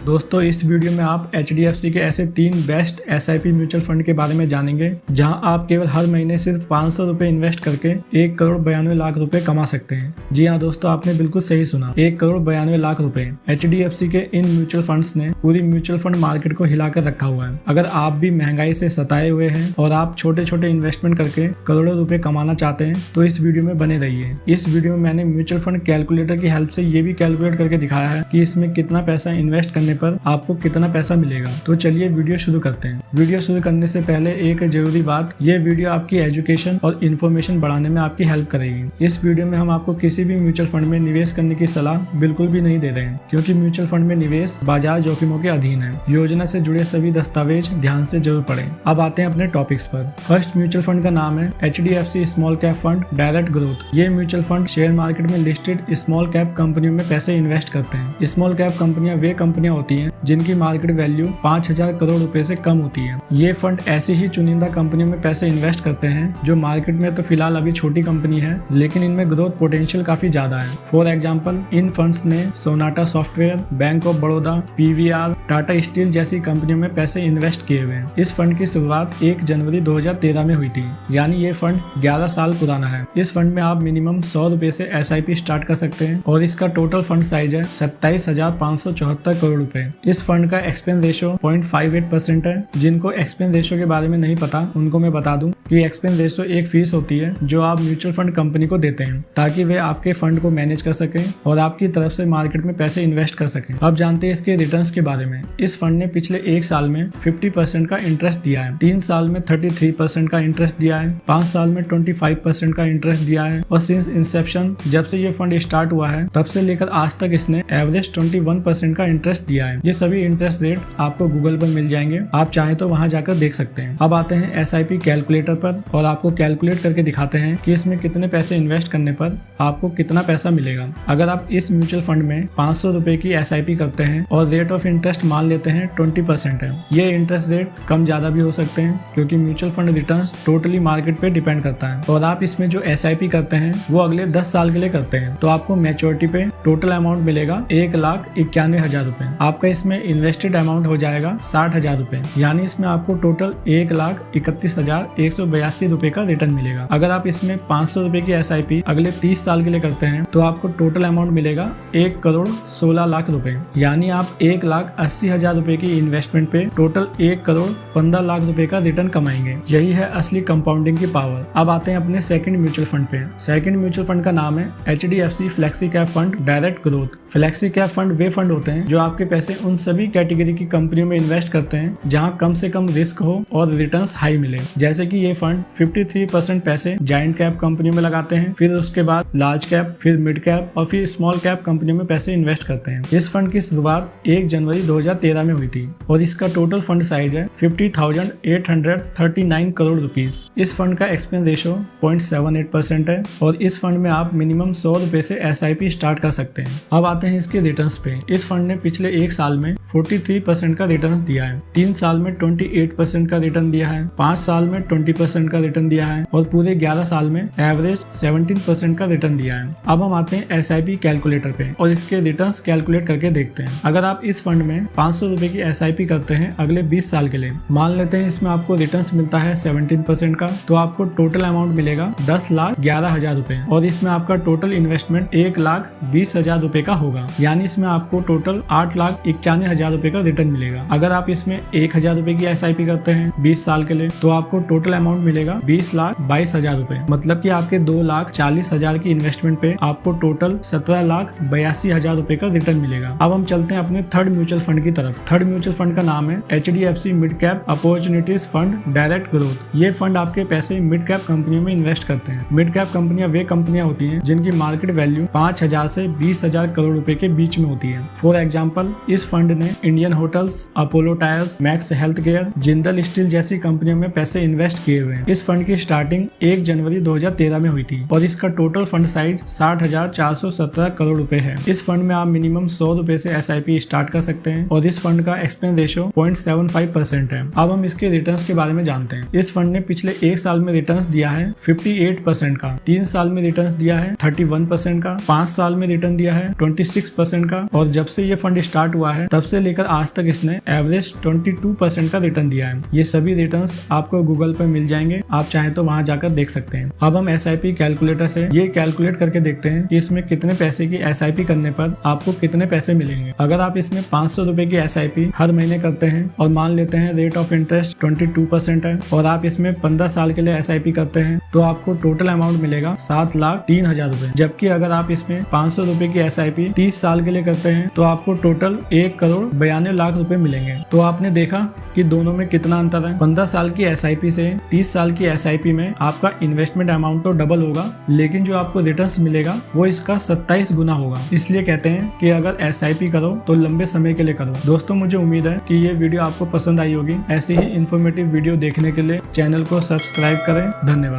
दोस्तों इस वीडियो में आप HDFC के ऐसे 3 बेस्ट SIP म्यूचुअल फंड के बारे में जानेंगे जहां आप केवल हर महीने सिर्फ 500 रुपए इन्वेस्ट करके 1 करोड़ 92 लाख रुपए कमा सकते हैं। जी हाँ दोस्तों, आपने बिल्कुल सही सुना, 1 करोड़ 92 लाख रुपए। HDFC के इन म्यूचुअल फंड्स ने पूरी म्यूचुअल फंड मार्केट को हिलाकर रखा हुआ है। अगर आप भी महंगाई से सताए हुए हैं और आप छोटे छोटे इन्वेस्टमेंट करके करोड़ों रुपए कमाना चाहते हैं तो इस वीडियो में बने रहिए। इस वीडियो में मैंने म्यूचुअल फंड कैलकुलेटर की हेल्प से ये भी कैलकुलेट करके दिखाया है कि इसमें कितना पैसा इन्वेस्ट करने पर आपको कितना पैसा मिलेगा। तो चलिए वीडियो शुरू करते हैं। वीडियो शुरू करने से पहले एक जरूरी बात, ये वीडियो आपकी एजुकेशन और इन्फॉर्मेशन बढ़ाने में आपकी हेल्प करेगी। इस वीडियो में हम आपको किसी भी म्यूचुअल फंड में निवेश करने की सलाह बिल्कुल भी नहीं दे रहे हैं, क्योंकि म्यूचुअल फंड में निवेश बाजार जोखिमों के अधीन है। योजना से जुड़े सभी दस्तावेज ध्यान से जरूर पढ़ें। अब आते हैं अपने टॉपिक्स पर। फर्स्ट म्यूचुअल फंड का नाम है HDFC small cap fund direct growth. ये म्यूचुअल फंड शेयर मार्केट में लिस्टेड स्मॉल कैप कंपनियों में पैसे इन्वेस्ट करते हैं। स्मॉल कैप कंपनियां वे कंपनियां होती हैं जिनकी मार्केट वैल्यू 5000 करोड़ रुपए से कम होती है। ये फंड ऐसी ही चुनिंदा कंपनियों में पैसे इन्वेस्ट करते हैं जो मार्केट में तो फिलहाल अभी छोटी कंपनी है, लेकिन इनमें ग्रोथ पोटेंशियल काफी ज्यादा है। फॉर एग्जांपल, इन फंड्स ने Sonata software, bank of Baroda, PVR, Tata steel जैसी कंपनियों में पैसे इन्वेस्ट किए हुए हैं। इस फंड की शुरुआत 1 जनवरी 2013 में हुई थी, यानी ये फंड 11 साल पुराना है। इस फंड में आप मिनिमम 100 रुपए से SIP स्टार्ट कर सकते हैं और इसका टोटल फंड साइज है 27,574 करोड़ रुपए। इस फंड का एक्सपेंस रेशो 0.58% है। जिनको एक्सपेंस रेशो के बारे में नहीं पता उनको मैं बता दूं कि एक्सपेंस रेशो एक फीस होती है जो आप म्यूचुअल फंड कंपनी को देते हैं ताकि वे आपके फंड को मैनेज कर सकें और आपकी तरफ से मार्केट में पैसे इन्वेस्ट कर सकें। अब जानते हैं इसके रिटर्न्स के बारे में। इस फंड ने पिछले 1 साल में 50% का इंटरेस्ट दिया है, 3 साल में 33% का इंटरेस्ट दिया है, 5 साल में 25% का इंटरेस्ट दिया है और सिंस इंसेप्शन जब से ये फंड स्टार्ट हुआ है तब से लेकर आज तक इसने एवरेज 21% का इंटरेस्ट दिया है। ये सभी इंटरेस्ट रेट आपको गूगल पर मिल जाएंगे, आप चाहें तो वहां जाकर देख सकते हैं। अब आते हैं SIP कैलकुलेटर पर और आपको कैलकुलेट करके दिखाते हैं कि इसमें कितने पैसे इन्वेस्ट करने पर आपको कितना पैसा मिलेगा। अगर आप इस म्यूचुअल फंड में 500 रुपए की SIP करते हैं और रेट ऑफ इंटरेस्ट मान लेते हैं 20% है। ये इंटरेस्ट रेट कम ज्यादा भी हो सकते हैं क्योंकि mutual fund return totally market पे डिपेंड करता है। और आप इसमें जो SIP करते हैं वो अगले 10 साल के लिए करते हैं तो आपको मैच्योरिटी पे टोटल अमाउंट मिलेगा 1,91,000 रुपए। आपका इसमें इन्वेस्टेड अमाउंट हो जाएगा 60,000 रुपए, यानी इसमें आपको टोटल 1,31,182 रुपए का रिटर्न मिलेगा। अगर आप इसमें 500 रुपए की SIP अगले 30 साल के लिए करते हैं तो आपको टोटल अमाउंट मिलेगा 1 करोड़ 16 लाख रुपए, यानी आप 1,80,000 रुपए की इन्वेस्टमेंट पे टोटल 1 करोड़ 15 लाख रुपए का रिटर्न कमाएंगे। यही है असली कंपाउंडिंग की पावर। अब आते हैं अपने सेकंड म्यूचुअल फंड पे। सेकंड म्यूचुअल फंड का नाम है HDFC flexi cap fund direct growth. Flexi cap fund वे फंड होते हैं जो आपके पैसे उन सभी कैटेगरी की कंपनियों में इन्वेस्ट करते हैं जहां कम से कम रिस्क हो और रिटर्न्स हाई मिले। जैसे कि ये फंड 53% पैसे जायंट कैप कंपनियों में लगाते हैं, फिर उसके बाद लार्ज कैप, फिर मिड कैप और फिर स्मॉल कैप कंपनियों में पैसे इन्वेस्ट करते हैं। इस फंड की शुरुआत 1 जनवरी 2013 में हुई थी और इसका टोटल फंड साइज है 50,839 करोड़ रुपीस। इस फंड का एक्सपेंस रेशो 0.78% है और इस फंड में आप मिनिमम 100 रुपए से SIP स्टार्ट कर सकते हैं। अब आते हैं इसके रिटर्न्स पे। इस फंड ने पिछले 1 साल में 43% का रिटर्न दिया है, 3 साल में 28% का रिटर्न दिया है, 5 साल में 20% का रिटर्न दिया है और पूरे 11 साल में एवरेज 17% का रिटर्न दिया है। अब हम आते हैं SIP कैलकुलेटर पे और इसके रिटर्न्स कैलकुलेट करके देखते हैं। अगर आप इस फंड में 500 रुपए की SIP करते हैं अगले 20 साल के लिए, मान लेते हैं इसमें आपको रिटर्न्स मिलता है 17% का, तो आपको टोटल अमाउंट मिलेगा 10,11,000 रुपए और इसमें आपका टोटल इन्वेस्टमेंट 1,20,000 रुपए का होगा, यानी इसमें आपको टोटल 8,91,000 रुपए का रिटर्न मिलेगा। अगर आप इसमें 1,000 रुपए की SIP करते हैं 20 साल के लिए तो आपको टोटल अमाउंट मिलेगा 20,22,000 रुपए, मतलब कि आपके 2,40,000 की इन्वेस्टमेंट पे आपको टोटल 17,82,000 रुपए का रिटर्न मिलेगा। अब हम चलते हैं अपने थर्ड म्यूचुअल फंड की तरफ। थर्ड म्यूचुअल फंड का नाम है HDFC mid cap opportunities fund direct growth. ये फंड आपके पैसे मिड कैप कंपनियों में इन्वेस्ट करते हैं। मिड कैप कंपनियां वे कंपनियां होती हैं जिनकी मार्केट वैल्यू 5,000 से 20,000 करोड़ रुपए के बीच में होती है। फॉर एग्जांपल, इस फंड ने Indian hotels, Apollo tyres, max health care, Jindal steel जैसी कंपनियों में पैसे इन्वेस्ट किए हुए हैं। इस फंड की स्टार्टिंग 1 जनवरी 2013 में हुई थी और इसका टोटल फंड साइज 60,417 करोड़ रुपए है। इस फंड में आप मिनिमम 100 रुपए से SIP स्टार्ट कर सकते हैं और इस फंड का एक्सपेंस रेशो 0.75% है। अब हम इसके रिटर्न्स के बारे में जानते हैं। इस फंड ने पिछले 1 साल में रिटर्न्स दिया है 58% का, 3 साल में रिटर्न्स दिया है 31% का, 5 साल में रिटर्न दिया है 26% का और जब से ये फंड स्टार्ट हुआ है तब से लेकर आज तक इसने एवरेज 22% का रिटर्न दिया है। ये सभी रिटर्न्स आपको गूगल पर मिल जाएंगे, आप चाहें तो वहां जाकर देख सकते हैं। अब हम SIP कैलकुलेटर से ये कैलकुलेट करके देखते हैं कि इसमें कितने पैसे की SIP करने पर आपको कितने पैसे मिलेंगे। अगर आप इसमें 500 रुपए की SIP हर महीने करते हैं और मान लेते हैं रेट ऑफ इंटरेस्ट 22% है और आप इसमें 15 साल के लिए SIP करते हैं तो आपको टोटल अमाउंट मिलेगा 7,03,000 रुपए। जबकि अगर आप इसमें 500 रुपए की SIP 30 साल के लिए करते हैं तो आपको टोटल 1,92,00,000 रुपए मिलेंगे। तो आपने देखा कि दोनों में कितना अंतर है। 15 साल की SIP से 30 साल की SIP में आपका इन्वेस्टमेंट अमाउंट तो डबल होगा, लेकिन जो आपको रिटर्न्स मिलेगा वो इसका 27 गुना होगा। इसलिए कहते हैं कि अगर SIP करो तो लंबे समय के लिए करो। दोस्तों, मुझे उम्मीद है कि ये वीडियो आपको पसंद आई होगी। ऐसी ही इन्फॉर्मेटिव वीडियो देखने के लिए चैनल को सब्सक्राइब करें। धन्यवाद।